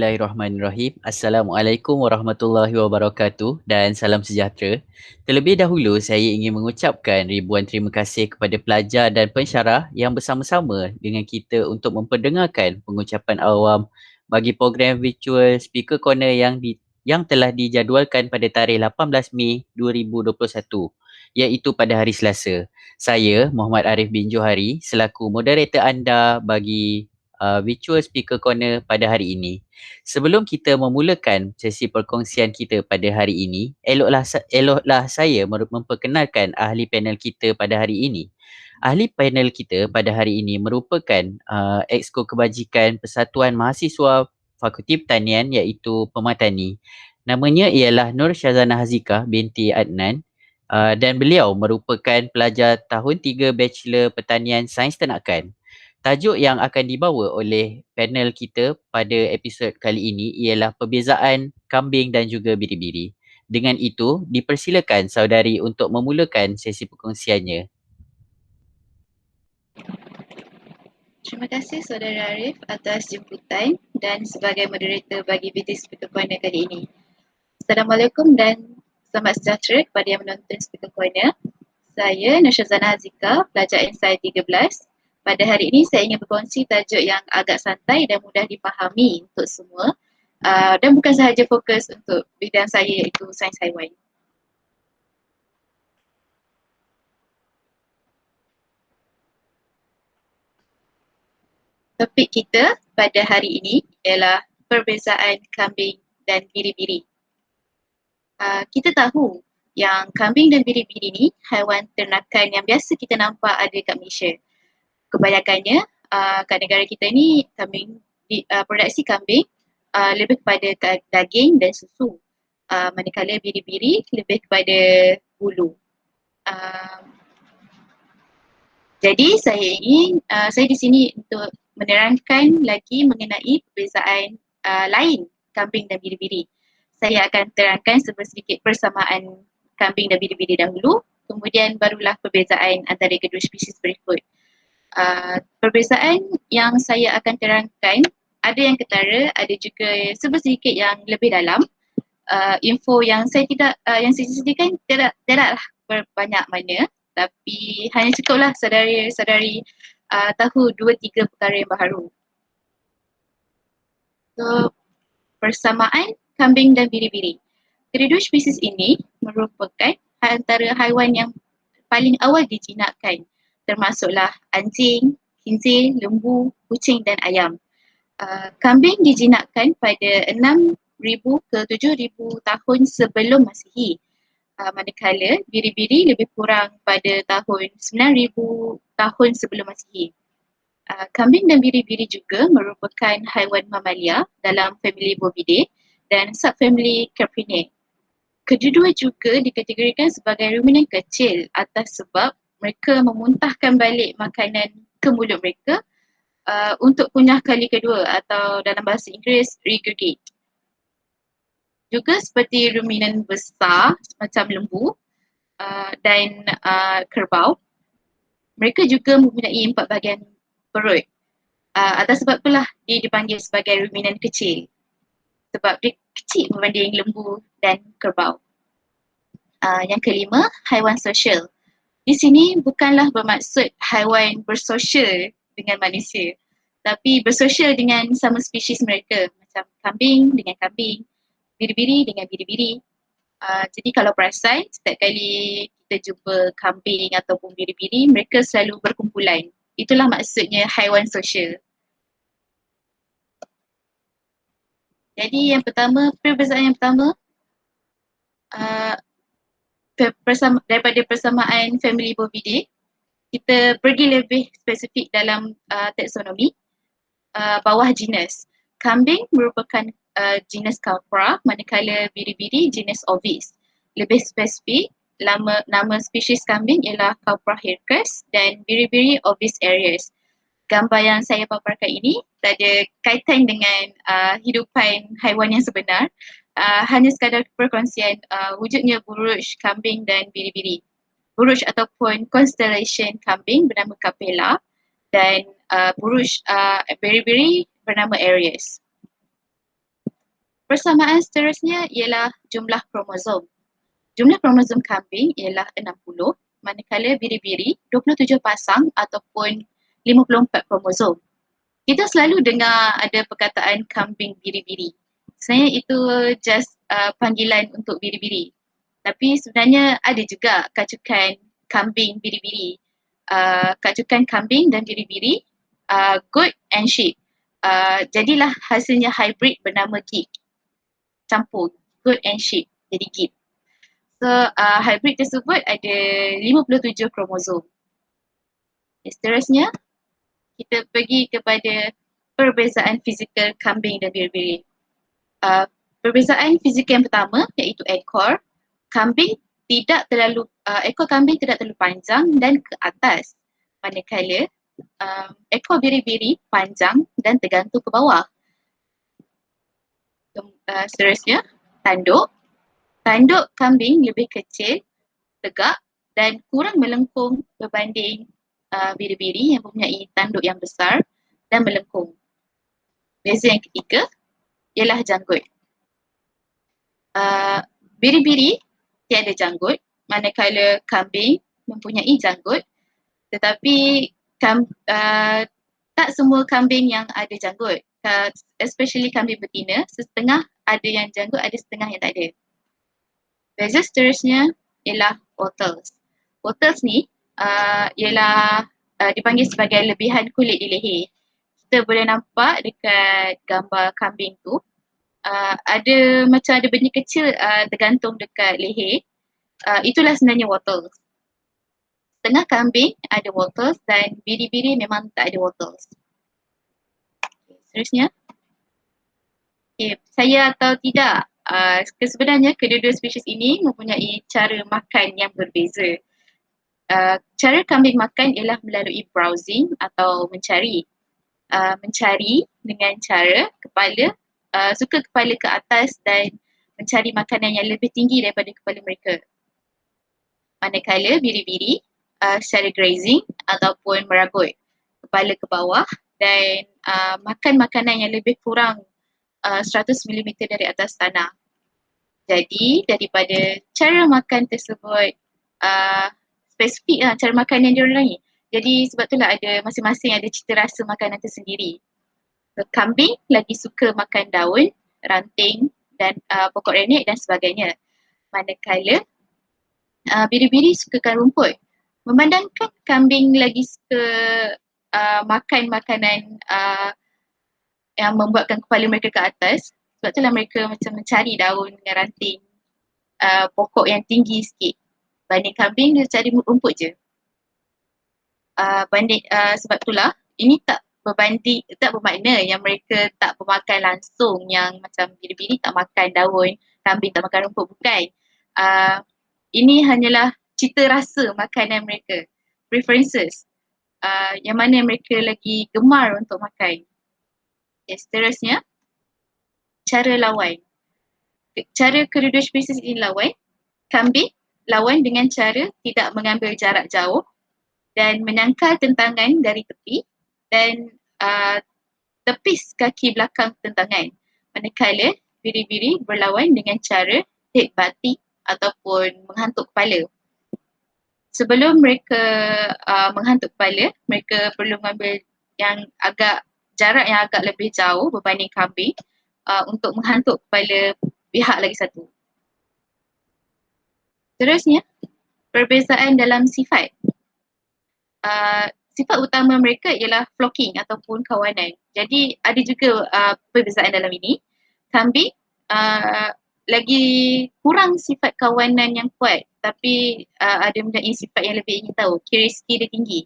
Bismillahirrahmanirrahim. Assalamualaikum warahmatullahi wabarakatuh dan salam sejahtera. Terlebih dahulu saya ingin mengucapkan ribuan terima kasih kepada pelajar dan pensyarah yang bersama-sama dengan kita untuk memperdengarkan pengucapan awam bagi program Virtual Speaker Corner yang telah dijadualkan pada tarikh 18 Mei 2021 iaitu pada hari Selasa. Saya Muhammad Arif bin Johari selaku moderator anda bagi Virtual Speaker Corner pada hari ini. Sebelum kita memulakan sesi perkongsian kita pada hari ini, eloklah saya memperkenalkan ahli panel kita pada hari ini. Ahli panel kita pada hari ini merupakan Exco Kebajikan Persatuan Mahasiswa Fakulti Pertanian iaitu Pematani. Namanya ialah Nur Syazana Hazika binti Adnan. Dan beliau merupakan pelajar tahun 3 Bachelor Pertanian Sains Ternakan. Tajuk yang akan dibawa oleh panel kita pada episod kali ini ialah perbezaan kambing dan juga biri-biri. Dengan itu, dipersilakan saudari untuk memulakan sesi perkongsiannya. Terima kasih Saudara Arif atas jemputan dan sebagai moderator bagi BT Speaker Corner kali ini. Assalamualaikum dan selamat sejahtera kepada yang menonton Speaker Corner. Saya Nur Syazana Hazika, pelajar NSAI 13. Pada hari ini saya ingin berkongsi tajuk yang agak santai dan mudah dipahami untuk semua dan bukan sahaja fokus untuk bidang saya iaitu sains haiwan. Topik kita pada hari ini ialah perbezaan kambing dan biri-biri. Kita tahu yang kambing dan biri-biri ni haiwan ternakan yang biasa kita nampak ada kat Malaysia. Kebanyakannya kat negara kita ni produksi kambing lebih kepada daging dan susu. Manakala biri-biri lebih kepada bulu. Jadi saya di sini untuk menerangkan lagi mengenai perbezaan lain kambing dan biri-biri. Saya akan terangkan sedikit persamaan kambing dan biri-biri dahulu, kemudian barulah perbezaan antara kedua spesies berikut. Perbezaan yang saya akan terangkan ada yang ketara, ada juga sedikit yang lebih dalam. Info yang saya sediakan tidaklah berbanyak mana, tapi hanya cukuplah saudari tahu 2-3 perkara yang baharu. So, persamaan kambing dan biri-biri. Kedua spesies ini merupakan antara haiwan yang paling awal dijinakkan, termasuklah anjing, khinzir, lembu, kucing dan ayam. Kambing dijinakkan pada 6,000 ke 7,000 tahun sebelum Masihi. Manakala biri-biri lebih kurang pada tahun 9,000 tahun sebelum Masihi. Kambing dan biri-biri juga merupakan haiwan mamalia dalam famili Bovidae dan subfamili Caprinae. Kedua-dua juga dikategorikan sebagai ruminan kecil atas sebab mereka memuntahkan balik makanan ke mulut mereka untuk kunyah kali kedua atau dalam bahasa Inggeris regurgite. Juga seperti ruminan besar macam lembu dan kerbau, mereka juga mempunyai 4 bahagian perut. Atas sebab itulah dia dipanggil sebagai ruminan kecil. Sebab dia kecil berbanding lembu dan kerbau. Yang kelima, haiwan sosial. Di sini bukanlah bermaksud haiwan bersosial dengan manusia, tapi bersosial dengan sama spesies mereka, macam kambing dengan kambing, biri-biri dengan biri-biri. Jadi kalau perasan, setiap kali kita jumpa kambing ataupun biri-biri, mereka selalu berkumpulan. Itulah maksudnya haiwan sosial. Jadi perbezaan yang pertama, daripada persamaan famili Bovidae, kita pergi lebih spesifik dalam taksonomi bawah genus. Kambing merupakan genus Capra, manakala biri-biri genus Ovis. Lebih spesifik, nama spesies kambing ialah Capra hircus dan biri-biri Ovis aries. Gambar yang saya paparkan ini tak ada kaitan dengan hidupan haiwan yang sebenar. Hanya sekadar perkongsian wujudnya buruj kambing dan biri-biri. Buruj ataupun constellation kambing bernama Capella dan buruj biri-biri bernama Aries. Persamaan seterusnya ialah jumlah kromosom. Jumlah kromosom kambing ialah 60, manakala biri-biri 27 pasang ataupun 54 kromosom. Kita selalu dengar ada perkataan kambing biri-biri. Sebenarnya itu just panggilan untuk biri-biri. Tapi sebenarnya ada juga kacukan kambing biri-biri. Kacukan kambing dan biri-biri, goat and sheep. Jadilah hasilnya hybrid bernama gig. Campur goat and sheep jadi gig. So hybrid tersebut ada 57 kromosom. Seterusnya kita pergi kepada perbezaan fizikal kambing dan biri-biri. Perbezaan fizikal yang pertama iaitu ekor. Ekor kambing tidak terlalu panjang dan ke atas, manakala ekor biri-biri panjang dan tergantung ke bawah. Seterusnya, tanduk. Tanduk kambing lebih kecil, tegak dan kurang melengkung berbanding biri-biri yang mempunyai tanduk yang besar dan melengkung. Beza yang ketiga ialah janggut. Biri-biri tiada janggut, manakala kambing mempunyai janggut, tetapi tak semua kambing yang ada janggut. Especially kambing betina, setengah ada yang janggut, ada setengah yang tak ada. Beza seterusnya ialah wattles. Wattles ni ialah dipanggil sebagai lebihan kulit di leher. Kita boleh nampak dekat gambar kambing tu, ada macam ada benda kecil tergantung dekat leher. Itulah sebenarnya wattles. Setengah kambing ada wattles dan biri-biri memang tak ada wattles. Seterusnya, saya atau tidak, sebenarnya kedua-dua spesies ini mempunyai cara makan yang berbeza. Cara kambing makan ialah melalui browsing atau mencari. Mencari dengan cara suka kepala ke atas dan mencari makanan yang lebih tinggi daripada kepala mereka. Manakala biri-biri secara grazing ataupun meragut kepala ke bawah dan makan makanan yang lebih kurang 100 mm dari atas tanah. Jadi daripada cara makan tersebut spesifik lah cara makan yang diorang ni. Jadi sebab itulah ada masing-masing ada cita rasa makanan tersendiri. So, kambing lagi suka makan daun, ranting dan pokok renek dan sebagainya. Manakala biri-biri sukakan rumput. Memandangkan kambing lagi suka makan makanan yang membuatkan kepala mereka ke atas, sebab itulah mereka macam mencari daun dengan ranting, pokok yang tinggi sikit. Banding kambing dia cari rumput je. Sebab itulah ini tak bermakna yang mereka tak pemakan langsung, yang macam biri-biri tak makan daun, kambing tak makan rumput, bukan. Ini hanyalah cita rasa makanan mereka, preferences, yang mana mereka lagi gemar untuk makan. Seterusnya, cara lawan. Cara kedua-dua spesies ini lawan. Kambing lawan dengan cara tidak mengambil jarak jauh dan menyangkal tentangan dari tepi dan tepis kaki belakang tentangan. Manakala biri-biri berlawan dengan cara hit batik ataupun menghantuk kepala. Sebelum mereka menghantuk kepala, mereka perlu mengambil jarak yang agak lebih jauh berbanding kambing untuk menghantuk kepala pihak lagi satu. Terusnya, perbezaan dalam sifat. Sifat utama mereka ialah flocking ataupun kawanan. Jadi ada juga perbezaan dalam ini. Kambing lagi kurang sifat kawanan yang kuat, tapi ada mempunyai sifat yang lebih ingin tahu. Curiosity dia tinggi.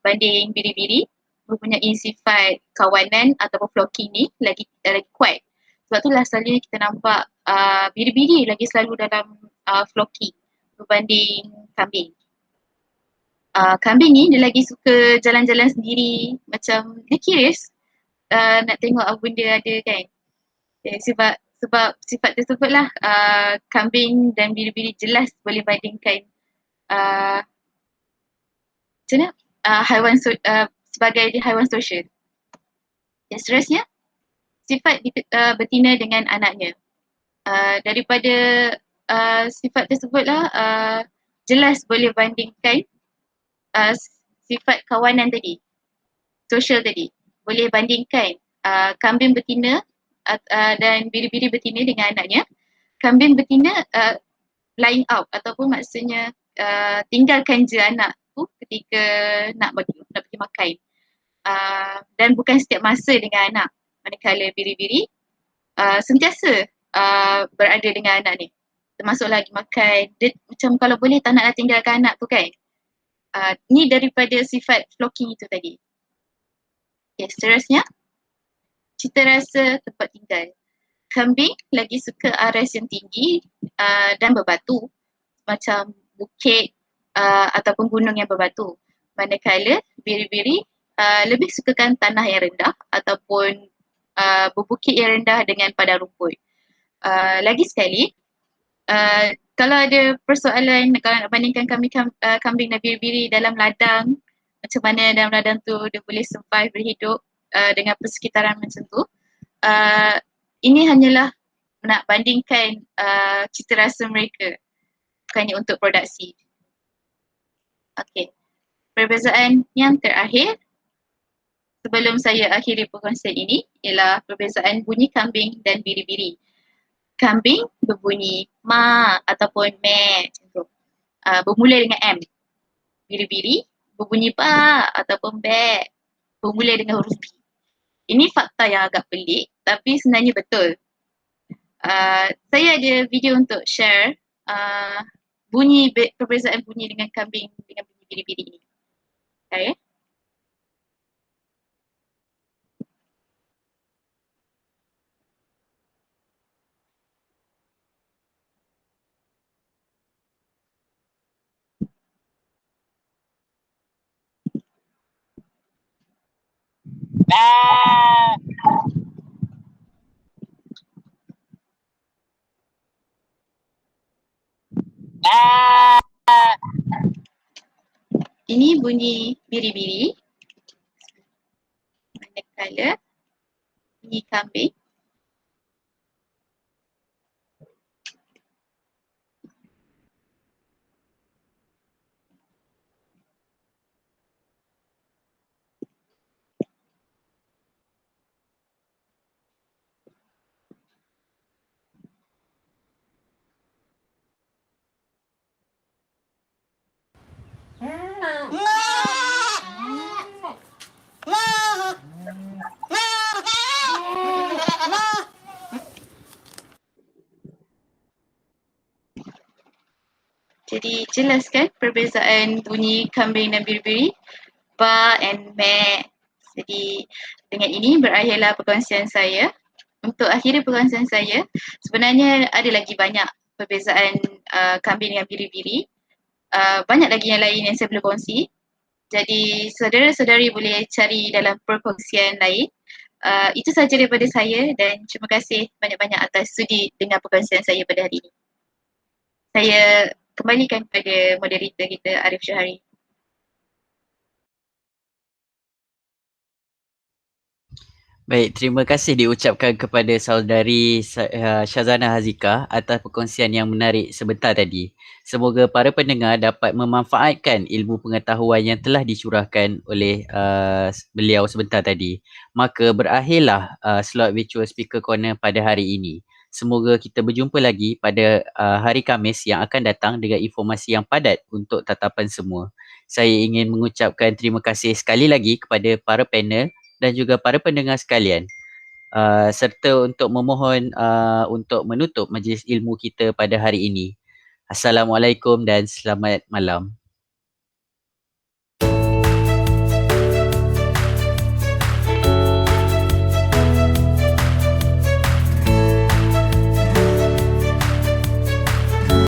Banding biri-biri mempunyai sifat kawanan ataupun flocking ni lagi kuat. Sebab itulah selalunya kita nampak biri-biri lagi selalu dalam flocking berbanding kambing. Kambing ni dia lagi suka jalan-jalan sendiri, macam dia curious nak tengok apa benda ada kan. Sebab sifat tersebutlah kambing dan biri-biri jelas boleh bandingkan macam mana haiwan sebagai haiwan sosial. Seterusnya, sifat betina dengan anaknya. Daripada sifat tersebutlah jelas boleh bandingkan sifat kawanan tadi, sosial tadi. Boleh bandingkan kambing betina dan biri-biri betina dengan anaknya. Kambing betina lying out ataupun maksudnya tinggalkan je anak tu ketika nak pergi makan. Dan bukan setiap masa dengan anak. Manakala biri-biri sentiasa berada dengan anak ni. Termasuk lagi makan. Dia macam kalau boleh tak naklah tinggalkan anak tu kan. Ni daripada sifat flocking itu tadi. Okay, seterusnya. Cita rasa tempat tinggal. Kambing lagi suka aras yang tinggi dan berbatu. Macam bukit ataupun gunung yang berbatu. Manakala biri-biri lebih sukakan tanah yang rendah ataupun berbukit yang rendah dengan padang rumput. Lagi sekali, kalau ada persoalan kalau nak bandingkan kambing dan biri-biri dalam ladang, macam mana dalam ladang tu dia boleh survive berhidup dengan persekitaran macam tu, ini hanyalah nak bandingkan cita rasa mereka, bukannya untuk produksi. Okey, perbezaan yang terakhir sebelum saya akhiri perkongsian ini ialah perbezaan bunyi kambing dan biri-biri. Kambing berbunyi ma ataupun me macam tu. Bermula dengan M. Biri-biri berbunyi ba ataupun be. Bermula dengan huruf B. Ini fakta yang agak pelik tapi sebenarnya betul. Saya ada video untuk share perbezaan bunyi dengan kambing dengan bunyi biri-biri ini. Okay. Ini bunyi biri-biri. Manakala bunyi kambing. Jadi jelas kan perbezaan bunyi kambing dan biri-biri, ba and me. Jadi dengan ini berakhirlah perkongsian saya. Untuk akhiri perkongsian saya, sebenarnya ada lagi banyak perbezaan kambing dengan biri-biri. Banyak lagi yang lain yang saya boleh kongsi. Jadi saudara-saudari boleh cari dalam perkongsian lain. Itu sahaja daripada saya dan terima kasih banyak-banyak atas sudi dengar perkongsian saya pada hari ini. Saya kembalikan kepada moderator kita Arif Syahari. Baik, terima kasih diucapkan kepada saudari Syazana Hazika atas perkongsian yang menarik sebentar tadi. Semoga para pendengar dapat memanfaatkan ilmu pengetahuan yang telah dicurahkan oleh beliau sebentar tadi. Maka berakhirlah slot Virtual Speaker Corner pada hari ini. Semoga kita berjumpa lagi pada hari Khamis yang akan datang dengan informasi yang padat untuk tatapan semua. Saya ingin mengucapkan terima kasih sekali lagi kepada para panel dan juga para pendengar sekalian, serta untuk memohon untuk menutup majlis ilmu kita pada hari ini. Assalamualaikum dan selamat malam.